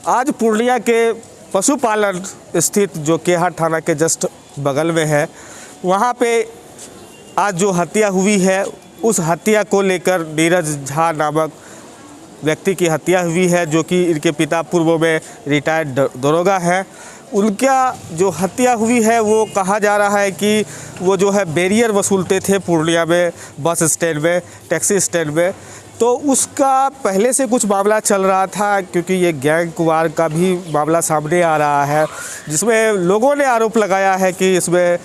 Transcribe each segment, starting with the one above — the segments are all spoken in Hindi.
आज पूर्णिया के पशुपालन स्थित जो केहा थाना के जस्ट बगल में है, वहाँ पे आज जो हत्या हुई है, उस हत्या को लेकर नीरज झा नामक व्यक्ति की हत्या हुई है, जो कि इनके पिता पूर्व में रिटायर्ड दरोगा है। उनका जो हत्या हुई है वो कहा जा रहा है कि वो जो है बैरियर वसूलते थे पूर्णिया में, बस स्टैंड में, टैक्सी स्टैंड में। तो उसका पहले से कुछ मामला चल रहा था, क्योंकि ये गैंग वार का भी मामला सामने आ रहा है, जिसमें लोगों ने आरोप लगाया है कि इसमें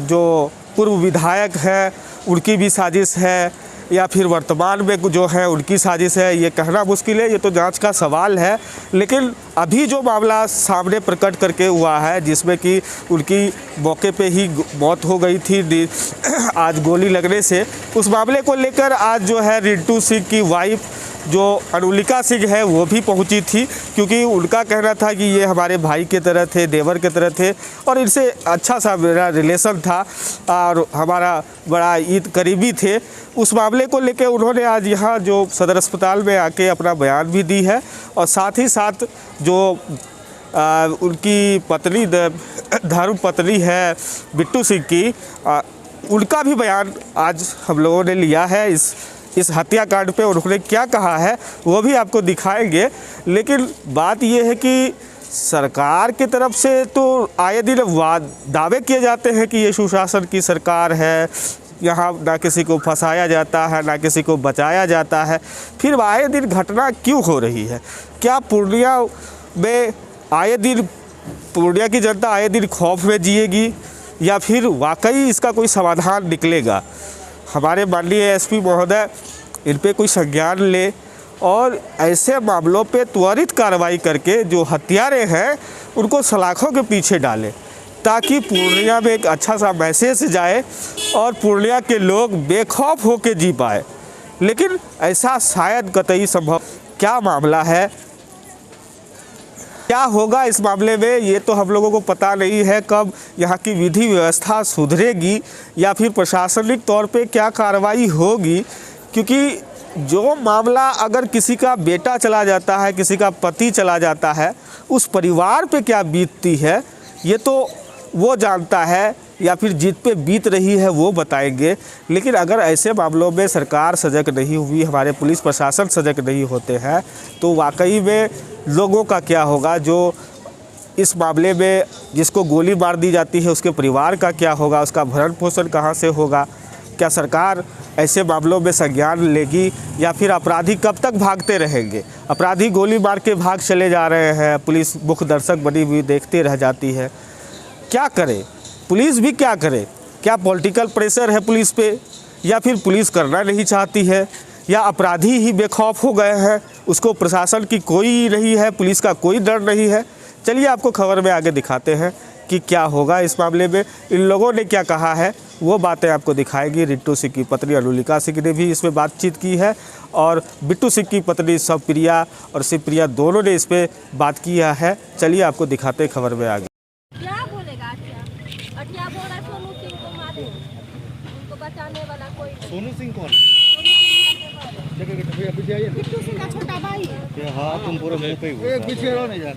जो पूर्व विधायक है उनकी भी साजिश है या फिर वर्तमान में जो है उनकी साजिश है। ये कहना मुश्किल है, ये तो जांच का सवाल है। लेकिन अभी जो मामला सामने प्रकट करके हुआ है, जिसमें कि उनकी मौके पे ही मौत हो गई थी आज गोली लगने से, उस मामले को लेकर आज जो है रिंटू सिंह की वाइफ जो अनुलिका सिंह है वो भी पहुंची थी, क्योंकि उनका कहना था कि ये हमारे भाई के तरह थे, देवर के तरह थे और इनसे अच्छा सा मेरा रिलेशन था और हमारा बड़ा ईद करीबी थे। उस मामले को लेकर उन्होंने आज यहाँ जो सदर अस्पताल में आके अपना बयान भी दी है और साथ ही साथ जो उनकी पत्नी धर्म पत्नी है बिट्टू सिंह की, उनका भी बयान आज हम लोगों ने लिया है। इस हत्याकांड पे उन्होंने क्या कहा है वो भी आपको दिखाएंगे। लेकिन बात ये है कि सरकार की तरफ से तो आए दिन दावे किए जाते हैं कि ये सुशासन की सरकार है, यहाँ ना किसी को फंसाया जाता है ना किसी को बचाया जाता है। फिर आए दिन घटना क्यों हो रही है? क्या पूर्णिया में आए दिन पूर्णिया की जनता आए दिन खौफ में जिएगी या फिर वाकई इसका कोई समाधान निकलेगा? हमारे माननीय एसपी महोदय इन पे कोई संज्ञान ले और ऐसे मामलों पे त्वरित कार्रवाई करके जो हत्यारे हैं उनको सलाखों के पीछे डालें, ताकि पूर्णिया में एक अच्छा सा मैसेज जाए और पूर्णिया के लोग बेखौफ होकर जी पाए। लेकिन ऐसा शायद कतई संभव। क्या मामला है, क्या होगा इस मामले में, ये तो हम लोगों को पता नहीं है। कब यहाँ की विधि व्यवस्था सुधरेगी या फिर प्रशासनिक तौर पे क्या कार्रवाई होगी, क्योंकि जो मामला अगर किसी का बेटा चला जाता है, किसी का पति चला जाता है, उस परिवार पे क्या बीतती है ये तो वो जानता है या फिर जित पे बीत रही है वो बताएंगे। लेकिन अगर ऐसे मामलों में सरकार सजग नहीं हुई, हमारे पुलिस प्रशासन सजग नहीं होते हैं, तो वाकई में लोगों का क्या होगा? जो इस मामले में जिसको गोली मार दी जाती है उसके परिवार का क्या होगा? उसका भरण पोषण कहाँ से होगा? क्या सरकार ऐसे मामलों में संज्ञान लेगी या फिर अपराधी कब तक भागते रहेंगे? अपराधी गोली मार के भाग चले जा रहे हैं, पुलिस मुख्य दर्शक बनी हुई देखते रह जाती है। क्या करे पुलिस भी, क्या करे? क्या पॉलिटिकल प्रेशर है पुलिस पे, या फिर पुलिस करना नहीं चाहती है, या अपराधी ही बेखौफ हो गए हैं, उसको प्रशासन की कोई नहीं है, पुलिस का कोई डर नहीं है? चलिए आपको खबर में आगे दिखाते हैं कि क्या होगा इस मामले में, इन लोगों ने क्या कहा है, वो बातें आपको दिखाएगी। रिंटू सिंह की पत्नी अनुलिका सिंह ने भी इसमें बातचीत की है और बिट्टू सिंह की पत्नी शिवप्रिया और शिवप्रिया दोनों ने इस पर बात किया है। चलिए आपको दिखाते हैं खबर में आगे। सोनू सिंह कौन? बिट्टू सिंह का छोटा भाई है। हाँ, तुम पूरे मुंह पे ही हो। पीछे रहो नहीं यार।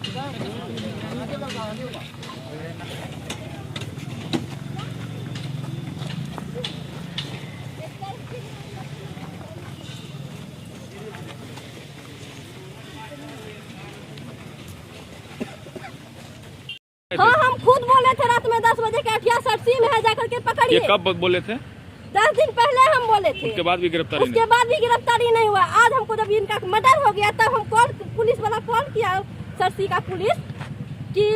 हाँ, हम खुद बोले थे रात में 10 बजे के अठिया सरसी में है, जाकर के पकड़िए। ये कब बोले थे? 10 दिन पहले हम बोले थे। उसके बाद भी गिरफ्तारी नहीं हुआ। आज हमको जब इनका मर्डर हो गया तब हम पुलिस वाला कॉल किया, सरसी का पुलिस कि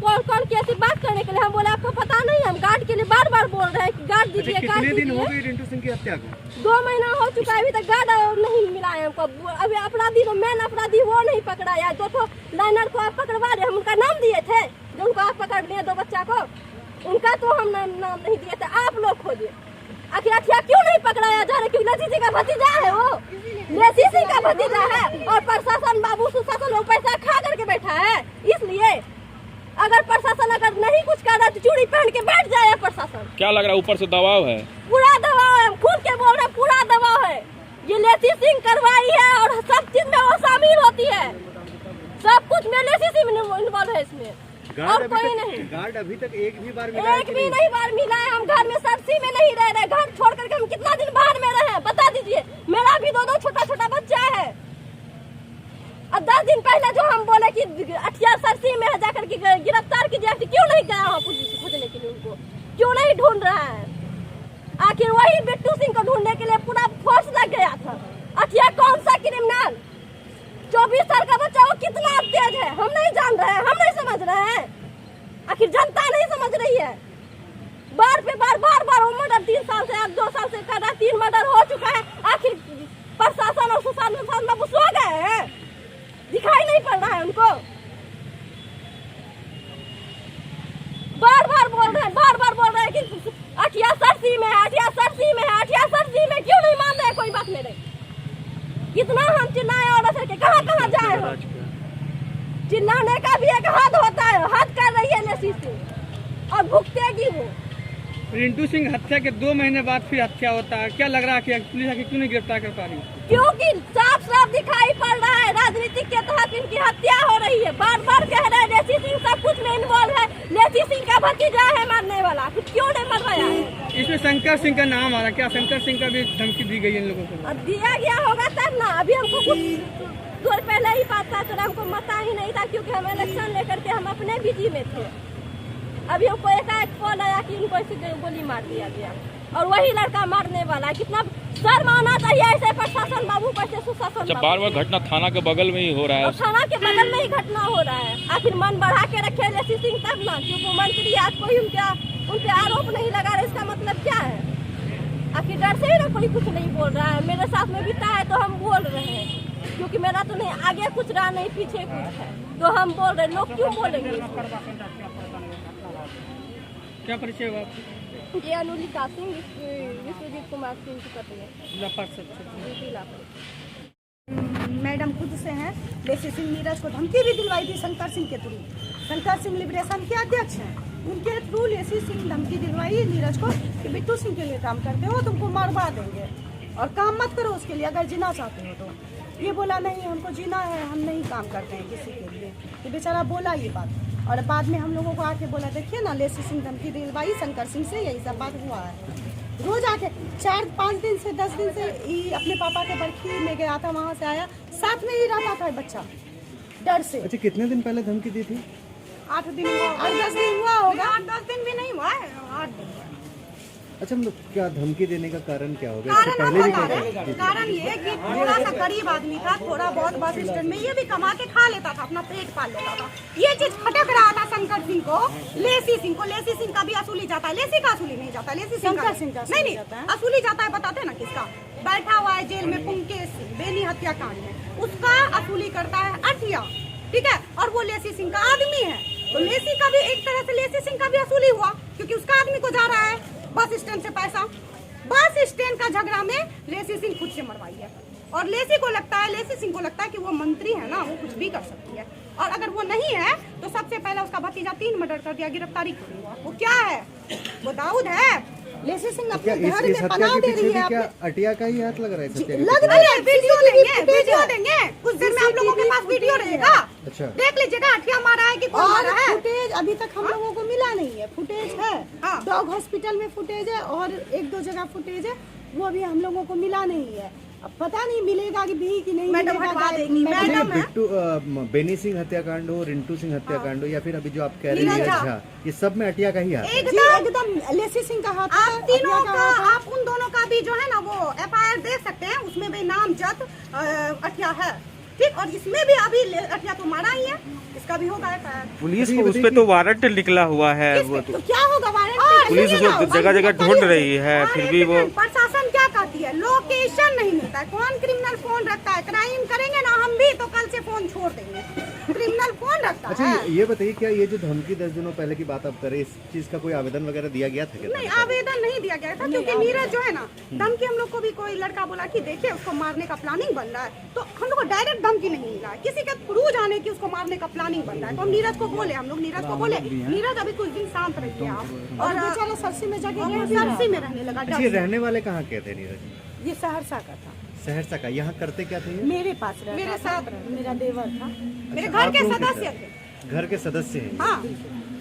कॉल किया थी बात करने के लिए। हम बोले आपको पता नहीं, हम गार्ड के लिए बार बार बोल रहे हैं कि गार्ड दीजिए, गार्ड दीजिए। कितने दिन हो गए रिंटू सिंह की हत्या को? 2 महीना हो चुका है, अभी तक गार्ड नहीं मिला है हमको। अभी अपराधी तो मेन अपराधी वो नहीं पकड़ा है। 2 लाइनर को आप पकड़वा रहे, हम उनका नाम दिए थे जो उनको आप पकड़ लिए 2 बच्चा को, उनका तो हम नाम नहीं दिए थे। आप लोग खोजिए आखिर अठिया क्यों नहीं पकड़ाया जा रहा? क्योंकि लसी सिंह का भतीजा है, वो लसी सिंह का भतीजा है और प्रशासन बाबू सुशासन वो पैसा खा करके बैठा है। इसलिए अगर प्रशासन अगर नहीं कुछ कर रहा तो चूड़ी पहन के बैठ जाए प्रशासन। क्या लग रहा है ऊपर से दबाव है? पूरा दबाव है, हम खुद के बोल रहे हैं, पूरा दबाव है। ये लसी सिंह करवाई है और सब चीज में वो शामिल होती है। सब कुछ में लेसीसी में इन्वॉल्व है इसमें, और कोई नहीं। गार्ड अभी तक एक भी बार मिला है एक कि भी नहीं? नहीं बार मिला है। हम घर में सरसी में नहीं रह रहे, घर छोड़ करके हम कितना दिन बाहर में रहे बता दीजिए। मेरा भी दो छोटा छोटा बच्चा है। अब 10 दिन पहले जो हम बोले कि अठिया सरसी में है जाकर के गिरफ्तार कीजिए, क्यों नहीं गया वहाँ पुलिस खोजने के लिए? उनको क्यों नहीं ढूंढ रहा है? आखिर वही बिट्टू सिंह को ढूंढने के लिए पूरा फोर्स लग गया था। अठिया कौन सा क्रिमिनल? 24 साल का बच्चा, वो कितना तेज है हम नहीं जान रहे हैं, हम नहीं समझ रहे हैं। आखिर जनता नहीं समझ रही है। बार पे बार वो मर्डर 3 साल से, अब 2 साल से कर रहा, 3 मर्डर हो चुका है। आखिर प्रशासन और सुशासन बाबू सो गए हैं, दिखाई नहीं पड़ रहा है उनको। बार बार बोल रहे हैं कि अठिया सरसी में है, अठिया सरसी में है, अठिया सरसी में। क्यों नहीं मान रहे? कोई बात मेरे कितना हम चिल्लाए और असर के कहाँ जाए हम? चिल्लाने का भी एक हद होता है, हद कर रही है लेसीसी और भुगतेगी वो। रिंटू सिंह हत्या के 2 महीने बाद फिर हत्या होता है, क्या लग रहा है कि पुलिस आके क्यों नहीं गिरफ्तार कर पा रही? क्योंकि साफ दिखाई पड़ रहा है राजनीति के तहत इनकी हत्या हो रही है। बार कह रहे हैं लेसी सिंह सब कुछ में इन्वॉल्व है, लेसी सिंह का भतीजा है मारने वाला, फिर क्यों नहीं मरवाया है? इसमें शंकर सिंह का नाम आ रहा, क्या शंकर सिंह का भी धमकी दी गई इन लोगों को? अब दिया गया होगा तब ना। अभी हमको कुछ देर पहले ही पता चला, हमको मता ही नहीं था क्योंकि हम इलेक्शन लेकर के हम अपने बिजी में थे। अभी हमको एकाएक फोन आया कि इनको ऐसे गोली मार दिया गया और वही लड़का मारने वाला है। कितना शर्म आना चाहिए ऐसे प्रशासन बाबू को, ऐसे सुशासन जब बार घटना थाना के बगल में ही हो रहा है। थाना के बगल में ही घटना हो रहा है। आखिर मन बढ़ा के रखे लेसी सिंह तब ना, क्योंकि मंत्री आज कोई उनके आरोप नहीं लगा रहे, इसका मतलब क्या है? आखिर डर से ही ना कोई कुछ नहीं बोल रहा है। मेरे साथ में बीता है तो हम बोल रहे हैं, क्योंकि मेरा तो नहीं आगे कुछ रहा नहीं पीछे कुछ है, तो हम बोल रहे। लोग क्यों बोलेंगे? क्या परिचय हुआ आपको? ये अनुलिका सिंह, विश्वजीत कुमार सिंह की पत्नी है। जिला परिषद। जिला परिषद। मैडम खुद से हैं। लेसी सिंह नीरज को धमकी भी दिलवाई थी शंकर सिंह के थ्रू। शंकर सिंह लिबरेशन के अध्यक्ष हैं, उनके थ्रू लेसी सिंह धमकी दिलवाई नीरज को कि बिट्टू सिंह के लिए काम करते हो तुमको मरवा देंगे और काम मत करो उसके लिए, अगर जीना चाहते हो तो। ये बोला नहीं हमको जीना है, हम नहीं काम करते हैं किसी के लिए। ये बेचारा बोला ये बात, और बाद में हम लोगों को आके बोला देखिए ना लेसी सिंह धमकी दिलवाई शंकर सिंह से, यही सब बात हुआ है। रोज आके 4-5 दिन से 10 दिन से ही अपने पापा के बरखी में गया था, वहाँ से आया, साथ में ही रहता था बच्चा डर से। अच्छा, कितने दिन पहले धमकी दी थी? 8 दिन हुआ, 8-10 दिन हुआ होगा। 8-10 दिन भी नहीं हुआ है, 8 दिन। अच्छा, मतलब क्या धमकी देने का कारण क्या होगा? कारण इससे पहले भी क्या कारण ये कि थोड़ा सा गरीब आदमी था, थोड़ा बहुत बस स्टैंड में ये भी कमा के खा लेता था, अपना पेट पाल लेता था। ये चीज खटक रहा था शंकर सिंह को, लेसी सिंह को। लेसी सिंह का भी असूली जाता है, लेसी का असूली नहीं जाता, लेसी सिंह का नहीं असूली जाता है। बताते ना किसका बैठा हुआ है जेल में, पुंकेश सिंह बेनी हत्याकांड में, उसका असूली करता है अठिया, ठीक है। और वो लेसी सिंह का आदमी है, तो लेसी का भी एक तरह से लेसी सिंह का भी असूली हुआ, क्योंकि उसका आदमी को जा रहा है बस स्टैंड से पैसा। बस स्टैंड का झगड़ा में लेसी सिंह खुद से मरवाई है, और लेसी सिंह को लगता है कि वो मंत्री है ना, वो कुछ भी कर सकती है। और अगर वो नहीं है तो सबसे पहले उसका भतीजा 3 मर्डर कर दिया, गिरफ्तारी क्यों नहीं हुआ? वो क्या है? वो दाऊद है। लेसी सिंह अपने घर में पनाह दे रही है। क्या अटिया का ही हाथ लग रहा है? लग रही है, वीडियो देंगे कुछ देर में आप लोगों के पास वीडियो रहेगा। अच्छा, देख लीजिएगा अठिया मारा है कि कौन मारा है। फुटेज अभी तक हम लोगों को मिला नहीं है। फुटेज है, डॉग हॉस्पिटल में फुटेज है और 1-2 जगह फुटेज है, वो अभी हम लोगों को मिला नहीं है। अब पता नहीं मिलेगा कि भी कि नहीं मिलेगा। बिट्टू बेनी सिंह हत्याकांड हो, रिंटू सिंह हत्याकांड हो, या फिर अभी जो आप कह रही हैं नीरज झा, ये सब में अटिया का ही हाथ है। एकदम लेसी सिंह का हाथ। आप तीनों का, आप उन दोनों का भी जो है ना वो FIR देख सकते हैं, उसमें भी नामजद अटिया है, ठीक। और इसमें भी अभी अटिया तो मारा ही है, इसका भी होगा FIR। पुलिस को उस पे तो वारंट निकला हुआ है, वो तो क्या होगा वारंट? पुलिस उसको जगह ढूंढ रही है, फिर भी वो प्रशासन क्या कहती है? लोकेशन नहीं मिलता है। कौन क्रिमिनल फोन रखता है? क्राइम करेंगे ना हम भी तो कल से फोन छोड़ देंगे। क्रिमिनल फोन रखता अच्छा, है। ये बताइए, क्या ये जो धमकी 10 दिनों पहले की बात आप करें, इस चीज का कोई आवेदन वगैरह दिया गया था क्या? नहीं, आवेदन नहीं दिया गया था, क्योंकि नीरज जो है ना, धमकी हम लोग को भी कोई लड़का बोला कि देखिए उसको मारने का प्लानिंग बन रहा है, तो हम लोग को डायरेक्ट धमकी नहीं मिला है, किसी के थ्रू जाने की उसको मारने का प्लानिंग बन रहा है। तो हम नीरज को बोले, नीरज अभी कुछ दिन शांत रहिए आप। और बेचारा सरसी में जाके सरसी में रहने लगा। रहने वाले कहाँ के थे नीरज? ये सहरसा का था। सहरसा का। यहाँ करते क्या थे ये? मेरे पास रहता मेरे था, साथ मेरा देवर था। मेरे अच्छा, घर के आप लोगों सदस्य साथ? थे। घर के सदस्य हैं। हाँ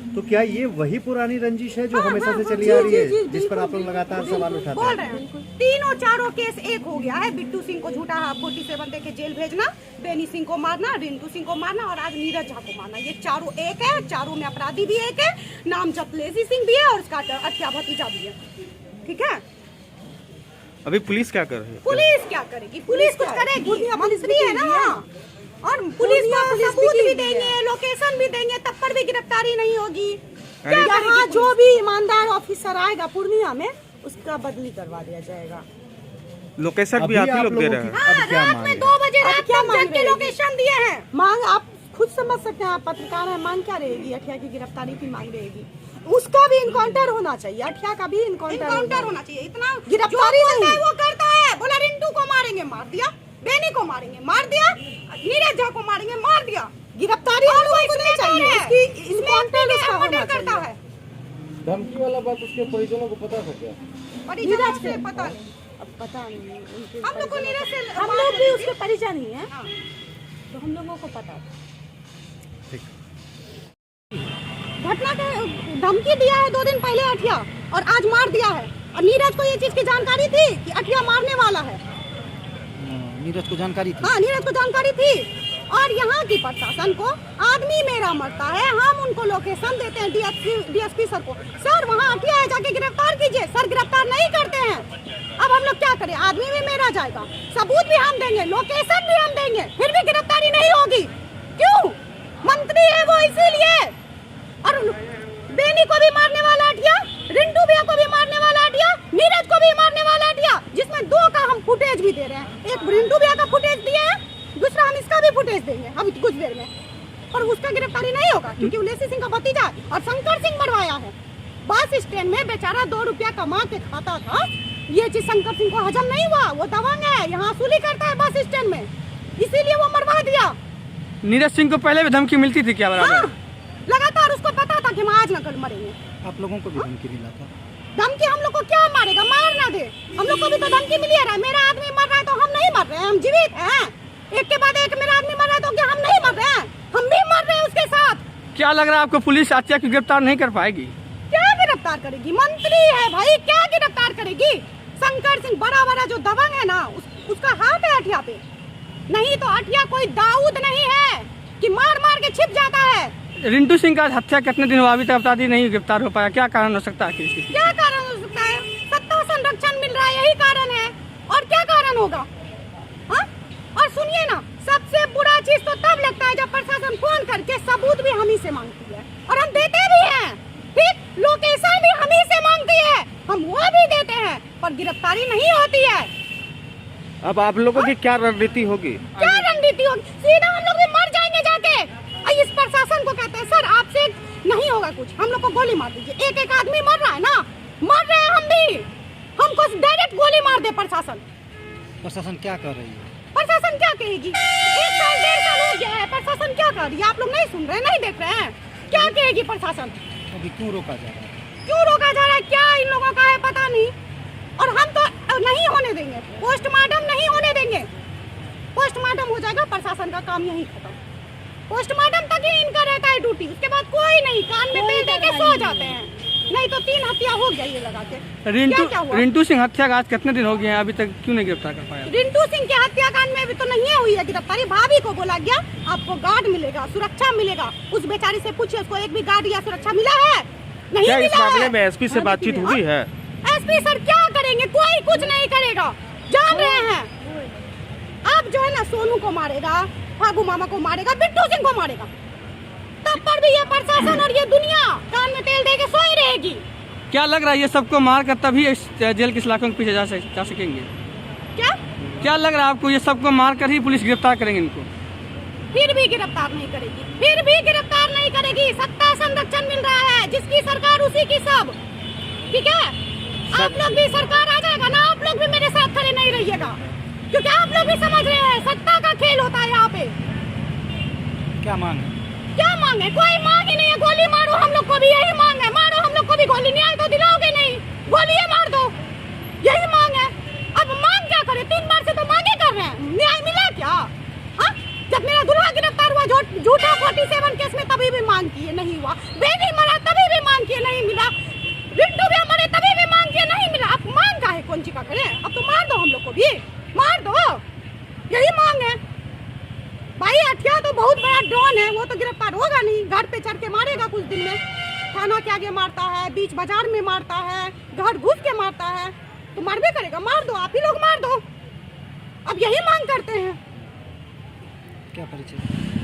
तो क्या ये वही पुरानी रंजिश है जो हाँ, हमेशा से हाँ, चली जी, आ रही है, जी, जी, जिस पर आप लोग बिल्कुल, लगातार सवाल उठाते बोल हैं? रहे हैं तीनों चारों केस एक हो गया है। बिट्टू सिंह को झूठा 47 दे के जेल भेजना, बेनी सिंह को मारना, रिंटू सिंह को मारना और आज नीरज झा को मारना। ये चारों एक है, चारों में अपराधी भी एक है, नाम जब लेसी सिंह भी है और उसका अठिया भतीजा भी है। ठीक है, अभी पुलिस क्या कर रही है? पुलिस क्या करेगी? पुलिस कुछ करेगी, मंत्री है ना। और पुलिस को सबूत भी देंगे, लोकेशन भी देंगे, तब पर भी गिरफ्तारी नहीं होगी। क्या यहाँ जो भी ईमानदार ऑफिसर आएगा पूर्णिया में उसका बदली करवा दिया जाएगा। लोकेशन भी आप ही लोग दे रहे हैं? हाँ, अब क्या रात मांग में रहे 2 बजे अब रात क्या तक मांग जन के रहे हैं? लोकेशन दिए हैं। मांग आप खुद समझ सकते हैं, आप पत्रकार हैं, मांग क्या रहेगी? अठिया की गिरफ्तारी की मांग रहेगी। उसका भी इनकाउंटर होना चाहिए, अठिया का भी इनकाउंटर होना चाहिए। इतना गिरफ्तारी जो बोलता नहीं। है वो करता है। बोला रिंटू को मारेंगे, मार दिया। बेनी को मारेंगे, मार दिया। नीरज झा को मारेंगे, मार दिया। गिरफ्तारी और हम वो लोगों को नहीं इसमें चाहिए, है। इसकी इसमें इनकाउंटर उसका ऑर्डर होना करता चाहिए। है। धमकी वाला बात उसके परिजनों को पता था क्या? परिजनों से पता नहीं। अब पता नहीं उनके हम लोग को नीरज से हम लोग भी उसके परिजन ही हैं, हाँ। तो हम लोगों को पता था। घटना का धमकी दिया है 2 दिन पहले अठिया और आज मार दिया है। और नीरज को ये चीज की जानकारी थी कि अठिया मारने वाला है। नीरज को जानकारी थी? हाँ, नीरज को जानकारी थी। और यहाँ की प्रशासन को आदमी मेरा मरता है, हम उनको लोकेशन देते हैं डीएसपी सर को। सर वहाँ अठिया है, जाके गिरफ्तार कीजिए। सर गिरफ्तार नहीं करते हैं। अब हम लोग क्या करें? आदमी भी मेरा जाएगा, सबूत भी हम देंगे, लोकेशन भी हम देंगे, फिर भी गिरफ्तारी नहीं होगी। क्यों? मंत्री है वो, इसीलिए। और बेनी को भी मारने वाला अठिया, रिंटू भैया को भी मारने वाला अठिया, नीरज को भी मारने वाला अठिया, जिसमें 2 का हम फुटेज भी दे रहे हैं। एक रिंटू भैया का फुटेज दिए हैं, दूसरा हम इसका भी फुटेज देंगे अभी कुछ देर में। पर उसका गिरफ्तारी नहीं होगा क्योंकि वो लेसी सिंह का भतीजा है और शंकर सिंह मरवाया है। बस स्टैंड में बेचारा 2 रुपया कमा के खाता था। ये चीज शंकर सिंह को हजम नहीं हुआ। वो दबंग है, यहाँ वसूली करता है बस स्टैंड में, इसीलिए वो मरवा दिया। नीरज सिंह को पहले भी धमकी मिलती थी क्या? बराबर हाँ, लगातार उसको पता था कि हम आज न कल मरेंगे। आप लोगों को भी धमकी मिला था? धमकी हम लोग को क्या मारेगा? मार ना दे। हम लोग को भी तो धमकी मिली है। मेरा आदमी मर रहा है तो हम नहीं मर रहे हैं, हम जीवित हैं। एक के बाद एक मेरा आदमी मर रहा है तो क्या हम नहीं मर रहे हैं? हम भी मर रहे हैं उसके साथ। क्या लग रहा है आपको पुलिस हत्या की गिरफ्तार नहीं कर पाएगी? क्या गिरफ्तार करेगी? मंत्री है भाई, क्या गिरफ्तार करेगी? शंकर सिंह बड़ा जो दबंग है ना, उसका हाथ है अठिया पे। नहीं तो अठिया कोई दाऊद नहीं है कि मार मार के छिप जाता है। रिंटू सिंह का हत्या कितने दिन हुआ, अभी तक अपराधी नहीं गिरफ्तार हो पाया? क्या कारण हो सकता है इसकी? क्या कारण हो सकता है? सत्ता संरक्षण मिल रहा है, यही कारण है। और क्या कारण होगा? हाँ? और सुनिए ना, सबसे बुरा चीज तो तब लगता है जब प्रशासन फोन करके सबूत भी हम ही से मांगती है और हम देते भी हैं। ठीक, लोकेशन भी हम ही से मांगती है, हम वो भी देते हैं, पर गिरफ्तारी नहीं होती है। अब आप लोगों की क्या रणनीति होगी? क्या रणनीति होगी? सीधा हम लोग भी मर जाएंगे जाके। इस प्रशासन को कहते हैं सर आपसे नहीं होगा कुछ, हम लोग को गोली मार दीजिए। एक आदमी मर रहा है ना, मर रहे हैं हम भी, हमको डायरेक्ट गोली मार दे प्रशासन। प्रशासन क्या कर रही है? प्रशासन क्या कहेगी? 1 साल 1.5 साल हो गया है, प्रशासन क्या कर रही है? आप लोग नहीं सुन रहे, नहीं देख रहे हैं? क्या कहेगी प्रशासन? अभी क्यों रोका जा रहा है? क्यों रोका जा रहा है? क्या इन लोगों का है पता नहीं। और हम तो नहीं होने देंगे, पोस्टमार्टम नहीं होने देंगे। पोस्टमार्टम हो जाएगा, प्रशासन का काम यही खत्म। पोस्टमार्टम तक ही इनका रहता है ड्यूटी, उसके बाद कोई नहीं, कान में तेल दे के सो जाते हैं। नहीं तो 3 हत्या हो गया ये लगा के। क्या हुआ? रिंटू सिंह हत्या का आज कितने दिन हो गए हैं, अभी तक क्यों नहीं गिरफ्तार कर पाया? रिंटू सिंह के हत्याकांड में भी तो नहीं हुई है गिरफ्तारी। भाभी को बोला गया आपको गार्ड मिलेगा, सुरक्षा मिलेगा। उस बेचारी से पूछिए, उसको एक भी गार्ड या सुरक्षा मिला है? नहीं क्या मिला इस मामले है। में एसपी से बातचीत हुई है? एसपी सर क्या करेंगे? कोई कुछ नहीं करेगा, जान रहे हैं। अब जो है ना, सोनू को मारेगा, फागू मामा को मारेगा, बिट्टू सिंह को मारेगा, तब पर भी ये प्रशासन और ये दुनिया कान में तेल दे के सोई रहेगी। क्या लग रहा है ये सबको मार कर तभी इस जेल के सलाखों के पीछे जा सकेंगे? क्या लग रहा है आपको, ये सबको मार कर ही पुलिस गिरफ्तार करेंगे इनको? फिर भी गिरफ्तार नहीं करेगी, फिर भी गिरफ्तार नहीं करेगी। सत्ता संरक्षण मिल रहा है, जिसकी सरकार उसी की सब। ठीक है, आप लोग भी सरकार आ जाएगा ना, आप लोग भी मेरे साथ खड़े नहीं रहिएगा, क्योंकि आप लोग भी समझ रहे हैं सत्ता का खेल होता है यहाँ पे। क्या मांग है? क्या मांग है? कोई मांग ही नहीं है। गोली मारो, हम लोग को भी यही मांग है। मारो, हम लोग को भी गोली नहीं आई तो दिलाओगे नहीं, गोली मार दो, यही मांग है। अब मांग क्या करे? 3 बार से तो मांगे कौन ची का करें? अब तो मार दो हम लोग को भी, मार दो, यही मांग है भाई। हथिया तो बहुत बड़ा डॉन है, वो तो गिरफ्तार होगा नहीं, घर पे चढ़ के मारेगा कुछ दिन में, थाना के आगे मारता है, बीच बाजार में मारता है, घर घुस के मारता है, तो मारबे करेगा। मार दो, आप ही लोग मार दो, अब यही मांग करते हैं। क्या परिचय?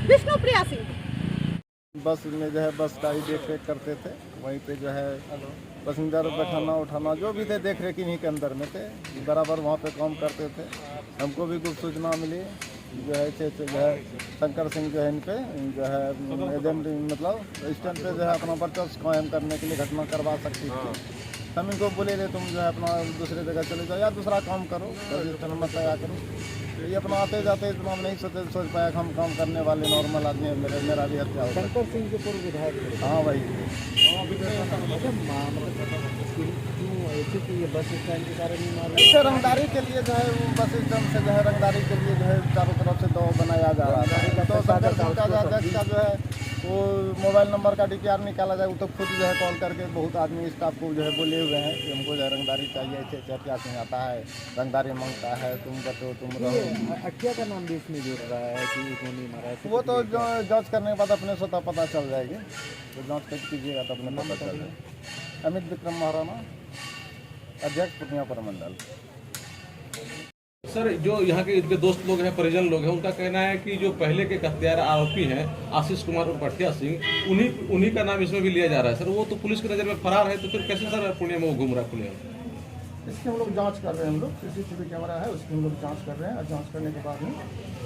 विष्णु प्रिया सिंह। बस में जो है बस का ही देख रेख करते थे, वहीं पे जो है पैसेंजर बैठाना उठाना जो भी थे देख रेख इन्हीं के अंदर में थे, बराबर वहाँ पे काम करते थे। हमको भी कुछ सूचना मिली जो है जो है शंकर सिंह जो है इन पे जो है एजेंट मतलब स्टैंड पे जो है अपना वर्चस्व कायम करने के लिए घटना करवा सकती थी। हम इनको बोले थे तुम जो है अपना दूसरे जगह चले जाओ या दूसरा काम करो, रजिस्टर मत आया करो। तो ये अपना आते जाते इतना हम नहीं सोच पाया कि हम काम करने वाले नॉर्मल आदमी है, मेरा भी हत्या हो गया। शंकर सिंह जो पूर्व विधायक थे, हाँ भाई, ये बस स्टैंड के कारण ही मार इससे रंगदारी के लिए जो है वो बस स्टैंड से जो है रंगदारी के लिए जो है चारों तरफ से दो बनाया जा रहा था। तो शंकर सिंह का अध्यक्ष का जो है वो मोबाइल नंबर का DPR निकाला जाए, वो तो खुद जो है कॉल करके बहुत आदमी स्टाफ को जो है बोले हुए हैं कि हमको जो है रंगदारी चाहिए, ऐसे हत्या सिंह आता है, रंगदारी मांगता है, तुम बचो तुम रहो। हत्या का नाम भी इसमें जुड़ रहा है कि उन्होंने मारा है, वो तो जो जांच करने के बाद अपने स्वतः पता चल जाएगी, तो जांच कर कीजिएगा तो अपने पता चल जाएगा। अमित विक्रम महाराणा, अध्यक्ष पूर्णिया प्रमंडल। सर, जो यहाँ के इनके दोस्त लोग हैं, परिजन लोग हैं, उनका कहना है कि जो पहले के हत्यारा आरोपी हैं आशीष कुमार और भटिया सिंह, उन्हीं का नाम इसमें भी लिया जा रहा है। सर, वो तो पुलिस की नज़र में फरार है, तो फिर कैसे सर पुणे में वो घूम रहा है खुले? इसकी हम लोग जांच कर रहे हैं, हम लोग CCTV कैमरा है उसकी हम लोग जांच कर रहे हैं, और जांच करने के बाद में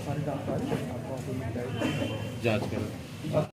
सारी जानकारी आपको मिल जाएगी। जांच कर